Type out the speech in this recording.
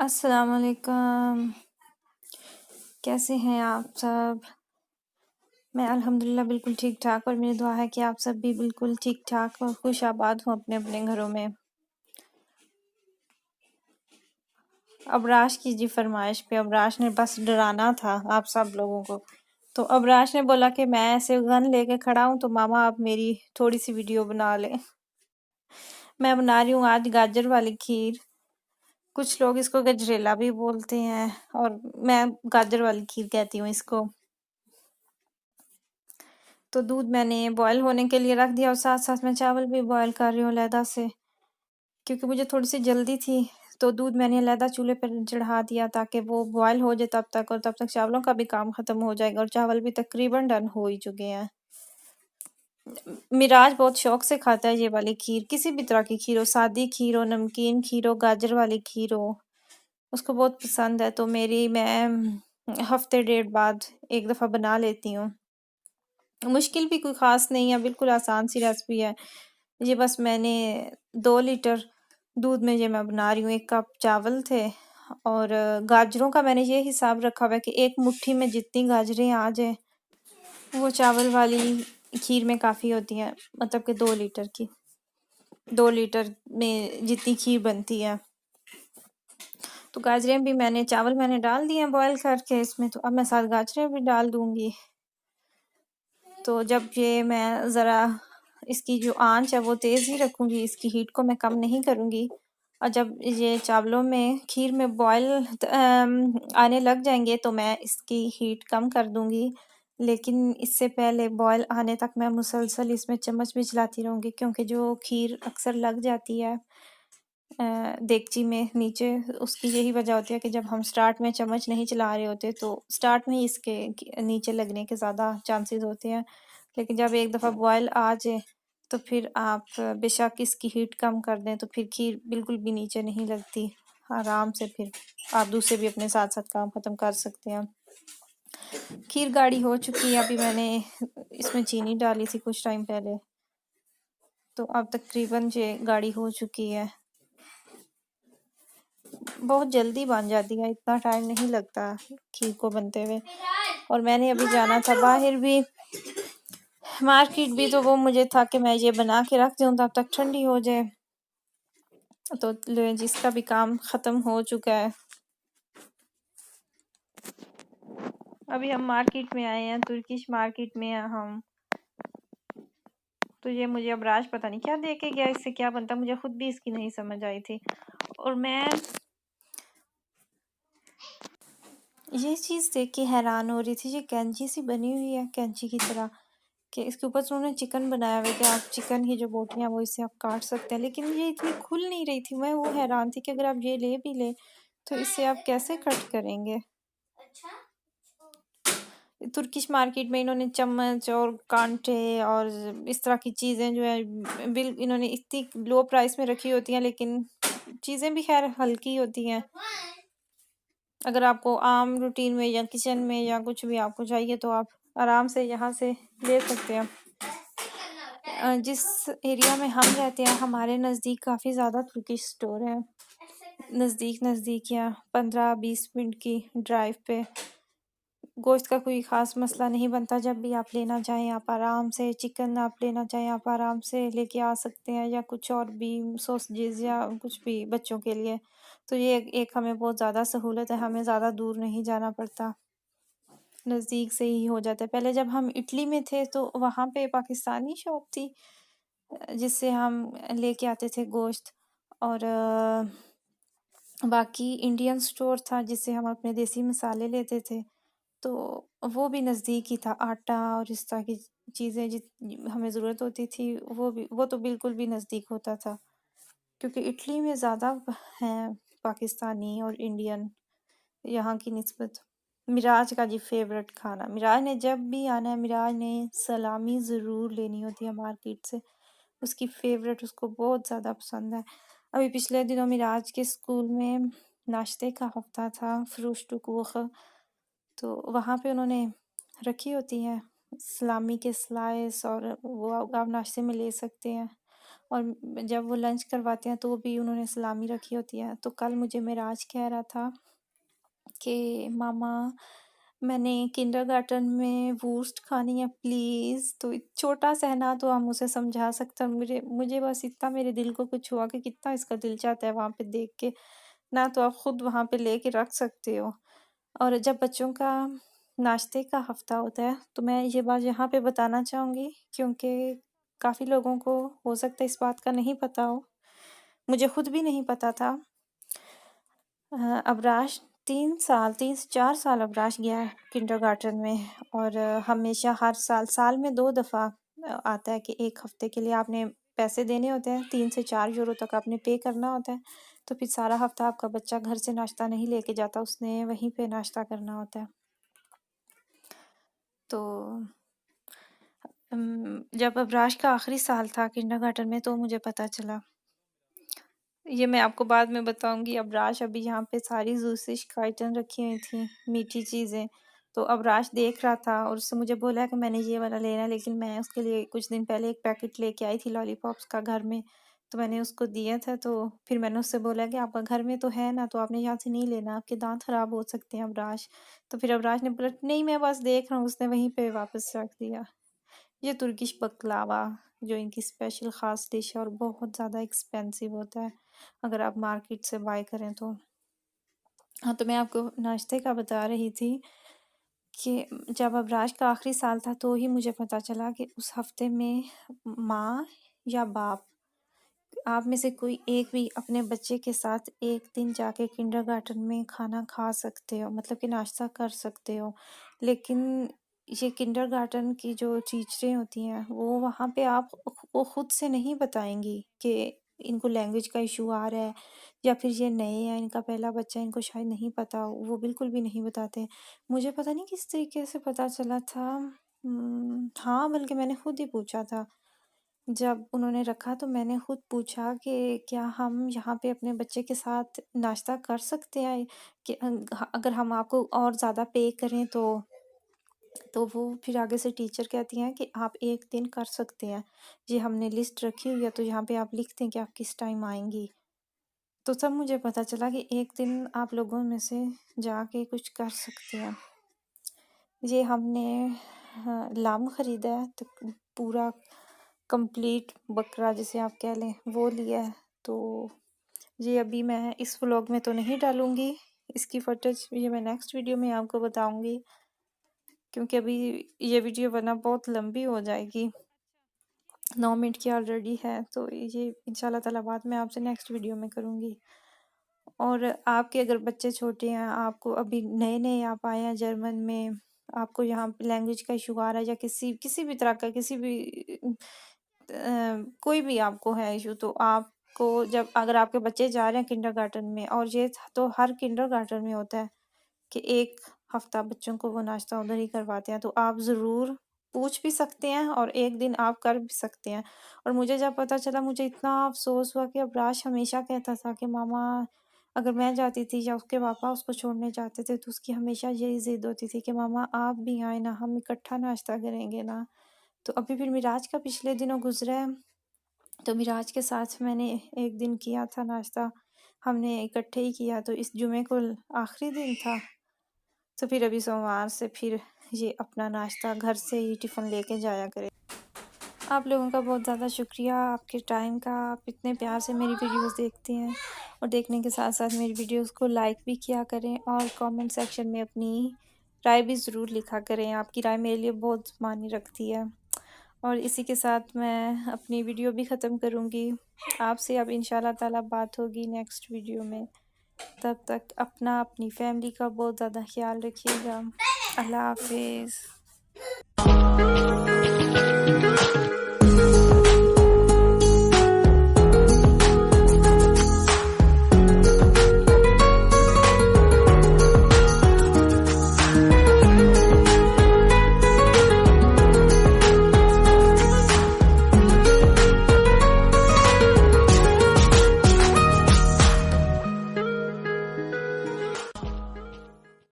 अस्सलाम वालेकुम। कैसे हैं आप सब? मैं अल्हम्दुलिल्लाह बिल्कुल ठीक-ठाक और मेरी दुआ है कि आप सब भी बिल्कुल ठीक-ठाक और खुश-आबाद हों अपने-अपने घरों में। अबराश की जी फरमाइश पे अबराश ने बस डराना था आप सब लोगों को। तो अबराश ने बोला कि मैं ऐसे गन लेके खड़ा हूँ तो मामा आप मेरी थोड़ी-सी वीडियो बना लें। मैं बना रही हूँ आज गाजर वाली खीर। कुछ लोग इसको गजरेला भी बोलते हैं और मैं गाजर वाली खीर कहती हूँ इसको। तो दूध मैंने बॉयल होने के लिए रख दिया और साथ-साथ मैं चावल भी बॉयल कर रही हूँ अलहदा से, क्योंकि मुझे थोड़ी-सी जल्दी थी। तो दूध मैंने अलहदा चूल्हे पर चढ़ा दिया ताकि वो बॉयल हो जाए तब तक, और तब तक चावलों का भी काम ख़त्म हो जाएगा और चावल भी तकरीबन डन हो ही चुके हैं। मिराज बहुत शौक से खाता है ये वाली खीर, किसी भी तरह की खीर हो, सादी खीर हो, नमकीन खीर हो, गाजर वाली खीर हो, उसको बहुत पसंद है। तो मैं हफ़्ते डेढ़ बाद एक दफ़ा बना लेती हूँ। मुश्किल भी कोई ख़ास नहीं है, बिल्कुल आसान सी रेसिपी है। ये बस मैंने 2 लीटर दूध में ये मैं बना रही हूँ, 1 कप चावल थे और गाजरों का मैंने ये हिसाब रखा हुआ है कि 1 मुट्ठी में जितनी गाजरें आ जाए, वो चावल वाली खीर में काफ़ी होती हैं, मतलब कि 2 लीटर की। 2 लीटर में जितनी खीर बनती है। तो गाजरें भी चावल मैंने डाल दिए हैं बॉयल करके इसमें, तो अब मैं साथ गाजरें भी डाल दूँगी। तो जब ये मैं ज़रा इसकी जो आँच है वो तेज़ ही रखूँगी, इसकी हीट को मैं कम नहीं करूँगी। और जब ये चावलों में खीर में आने लग जाएँगे तो मैं इसकी हीट कम कर दूँगी। लेकिन इससे पहले बॉयल आने तक मैं मुसलसल इसमें चम्मच भी चलाती रहूँगी, क्योंकि जो खीर अक्सर लग जाती है देगची में नीचे, उसकी यही वजह होती है कि जब हम स्टार्ट में चम्मच नहीं चला रहे होते तो स्टार्ट में ही इसके नीचे लगने के ज़्यादा चांसेस होते हैं। लेकिन जब एक दफ़ा बॉयल आ जाए तो फिर आप बेशक इसकी हीट कम कर दें तो फिर खीर बिल्कुल भी नीचे नहीं लगती। आराम से फिर आप दूसरे भी अपने साथ-साथ काम ख़त्म कर सकते हैं। खीर गाढ़ी हो चुकी है, अभी मैंने इसमें चीनी डाली थी कुछ टाइम पहले, तो अब तकरीबन ये गाढ़ी हो चुकी है। बहुत जल्दी बन जाती है, इतना टाइम नहीं लगता खीर को बनते हुए। और मैंने अभी जाना था बाहर भी, मार्केट भी, तो वो मुझे था कि मैं ये बना के रख दूँ तब तक ठंडी हो जाए। तो जिसका भी काम ख़त्म हो चुका है। अभी हम मार्केट में आए हैं, तुर्किश मार्केट में हैं हम। तो ये मुझे अबराज पता नहीं क्या दे के गया, इससे क्या बनता, मुझे खुद भी इसकी नहीं समझ आई थी। और मैं ये चीज़ देख के हैरान हो रही थी, ये कैंची सी बनी हुई है, कैंची की तरह, कि इसके ऊपर से उन्होंने चिकन बनाया हुआ है कि आप चिकन की जो बोटियाँ वो इससे आप काट सकते हैं, लेकिन ये इतनी खुल नहीं रही थी। मैं वो हैरान थी कि अगर आप ये ले भी लें तो इससे आप कैसे कट करेंगे। तुर्किश मार्केट में इन्होंने चम्मच और कांटे और इस तरह की चीज़ें जो है बिल इन्होंने इतनी लो प्राइस में रखी होती हैं, लेकिन चीज़ें भी खैर हल्की होती हैं। अगर आपको आम रूटीन में या किचन में या कुछ भी आपको चाहिए तो आप आराम से यहाँ से ले सकते हैं। जिस एरिया में हम रहते हैं हमारे नज़दीक काफ़ी ज़्यादा तुर्किश स्टोर हैं, नज़दीक या 15-20 मिनट की ड्राइव पे। गोश्त का कोई ख़ास मसला नहीं बनता, जब भी आप लेना चाहें आप आराम से, चिकन आप लेना चाहें आप आराम से लेके आ सकते हैं, या कुछ और भी सॉसेजेस या कुछ भी बच्चों के लिए। तो ये एक हमें बहुत ज़्यादा सहूलत है, हमें ज़्यादा दूर नहीं जाना पड़ता, नज़दीक से ही हो जाता है। पहले जब हम इटली में थे तो वहाँ पे पाकिस्तानी शॉप थी जिससे हम लेके आते थे गोश्त, और बाकी इंडियन स्टोर था जिससे हम अपने देसी मसाले लेते थे। तो वो भी नज़दीक ही था, आटा और इस तरह की चीज़ें जित हमें ज़रूरत होती थी वो तो बिल्कुल भी नज़दीक होता था, क्योंकि इटली में ज़्यादा हैं पाकिस्तानी और इंडियन यहाँ की निस्बत। मिराज का जी फेवरेट खाना, मिराज ने जब भी आना है मिराज ने सलामी ज़रूर लेनी होती है मार्केट से, उसकी फेवरेट, उसको बहुत ज़्यादा पसंद है। अभी पिछले दिनों मिराज के स्कूल में नाश्ते का हफ्ता था, फ्रूशटुकुख, तो वहाँ पे उन्होंने रखी होती हैं सलामी के स्लाइस, और वो आप नाश्ते में ले सकते हैं। और जब वो लंच करवाते हैं तो भी उन्होंने सलामी रखी होती है। तो कल मुझे मेराज कह रहा था कि मामा मैंने किंडरगार्टन में वूस्ट खानी है प्लीज़। तो छोटा सा है ना, तो हम उसे समझा सकते हैं। मुझे मुझे बस इतना मेरे दिल को कुछ हुआ कि कितना इसका दिल चाहता है वहाँ पे देख के, ना तो आप खुद वहाँ पे लेके रख सकते हो। और जब बच्चों का नाश्ते का हफ्ता होता है तो मैं ये बात यहाँ पे बताना चाहूँगी, क्योंकि काफ़ी लोगों को हो सकता है इस बात का नहीं पता हो। मुझे खुद भी नहीं पता था। अबराश 3 से 4 साल अबराश गया है किंडरगार्टन में। और हमेशा हर साल में 2 दफ़ा आता है कि 1 हफ़्ते के लिए आपने पैसे देने होते हैं, 3 से 4 यूरो तक आपने पे करना होता है। तो फिर सारा हफ़्ता आपका बच्चा घर से नाश्ता नहीं लेके जाता, उसने वहीं पे नाश्ता करना होता है। तो जब अबराश का आखिरी साल था किंडरगार्टन में तो मुझे पता चला। ये मैं आपको बाद में बताऊँगी। अबराश अभी यहाँ पे सारी ज़ूसी शिकायतें रखी हुई थी, मीठी चीज़ें। तो अबराश देख रहा था और उससे मुझे बोला कि मैंने ये वाला लेना है, लेकिन मैं उसके लिए कुछ दिन पहले एक पैकेट लेके आई थी लॉलीपॉप्स का घर में, तो मैंने उसको दिया था। तो फिर मैंने उससे बोला कि आपका घर में तो है ना, तो आपने यहाँ से नहीं लेना, आपके दाँत खराब हो सकते हैं अबराश। तो फिर अबराश ने बोला नहीं मैं बस देख रहा हूँ, उसने वहीं पे वापस रख दिया। ये तुर्किश बकलावा जो इनकी स्पेशल ख़ास डिश है और बहुत ज़्यादा एक्सपेंसिव होता है अगर आप मार्केट से बाय करें तो। हाँ, तो मैं आपको नाश्ते का बता रही थी कि जब अबराश का आखिरी साल था तो ही मुझे पता चला कि उस हफ्ते में माँ या बाप, आप में से कोई एक भी अपने बच्चे के साथ एक दिन जाके किंडरगार्टन में खाना खा सकते हो, मतलब कि नाश्ता कर सकते हो। लेकिन ये किंडरगार्टन की जो टीचरें होती हैं वो वहाँ पे आप वो खुद से नहीं बताएंगी कि इनको लैंग्वेज का इशू आ रहा है या फिर ये नए हैं, इनका पहला बच्चा, इनको शायद नहीं पता हो, वो बिल्कुल भी नहीं बताते। मुझे पता नहीं किस तरीके से पता चला था। हाँ, बल्कि मैंने खुद ही पूछा था। जब उन्होंने रखा तो मैंने खुद पूछा कि क्या हम यहाँ पे अपने बच्चे के साथ नाश्ता कर सकते हैं कि अगर हम आपको और ज़्यादा पे करें तो वो फिर आगे से टीचर कहती हैं कि आप एक दिन कर सकते हैं, ये हमने लिस्ट रखी हुई है तो यहाँ पे आप लिखते हैं कि आप किस टाइम आएंगी। तो तब मुझे पता चला कि एक दिन आप लोगों में से जाके कुछ कर सकते हैं। ये हमने लाम ख़रीदा है तो पूरा कंप्लीट बकरा जिसे आप कह लें वो लिया है। तो ये अभी मैं इस व्लॉग में तो नहीं डालूँगी, इसकी फुटेज ये मैं नेक्स्ट वीडियो में आपको बताऊँगी, क्योंकि अभी ये वीडियो वरना बहुत लंबी हो जाएगी। 9 मिनट की ऑलरेडी है, तो ये इंशाल्लाह ताला बाद में आपसे नेक्स्ट वीडियो में करूँगी। और आपके अगर बच्चे छोटे हैं, आपको अभी नए-नए आप आए हैं जर्मन में, आपको यहाँ पे लैंग्वेज का इशू आ रहा है या किसी किसी भी तरह का किसी भी कोई भी आपको है इशू, तो आपको जब अगर आपके बच्चे जा रहे हैं किंडरगार्टन में, और ये तो हर किंडरगार्टन में होता है कि 1 हफ्ता बच्चों को वो नाश्ता उधर ही करवाते हैं, तो आप ज़रूर पूछ भी सकते हैं और एक दिन आप कर भी सकते हैं। और मुझे जब पता चला मुझे इतना अफ़सोस हुआ कि अबराश हमेशा कहता था कि मामा अगर मैं जाती थी या उसके पापा उसको छोड़ने जाते थे तो उसकी हमेशा यही ज़िद होती थी कि मामा आप भी आए ना, हम इकट्ठा नाश्ता करेंगे ना। तो अभी फिर मिराज का पिछले दिनों गुज़रा है, तो मिराज के साथ मैंने एक दिन किया था नाश्ता, हमने इकट्ठे ही किया। तो इस जुमे को आखिरी दिन था, तो फिर अभी सोमवार से फिर ये अपना नाश्ता घर से ही टिफ़िन लेके जाया करे। आप लोगों का बहुत ज़्यादा शुक्रिया आपके टाइम का, आप इतने प्यार से मेरी वीडियोस देखते हैं और देखने के साथ साथ मेरी वीडियोस को लाइक भी किया करें और कमेंट सेक्शन में अपनी राय भी ज़रूर लिखा करें। आपकी राय मेरे लिए बहुत मायने रखती है। और इसी के साथ मैं अपनी वीडियो भी ख़त्म करूँगी। आपसे अब इंशाल्लाह ताला बात होगी नेक्स्ट वीडियो में। तब तक अपना अपनी फैमिली का बहुत ज़्यादा ख्याल रखिएगा। अल्लाह हाफिज़।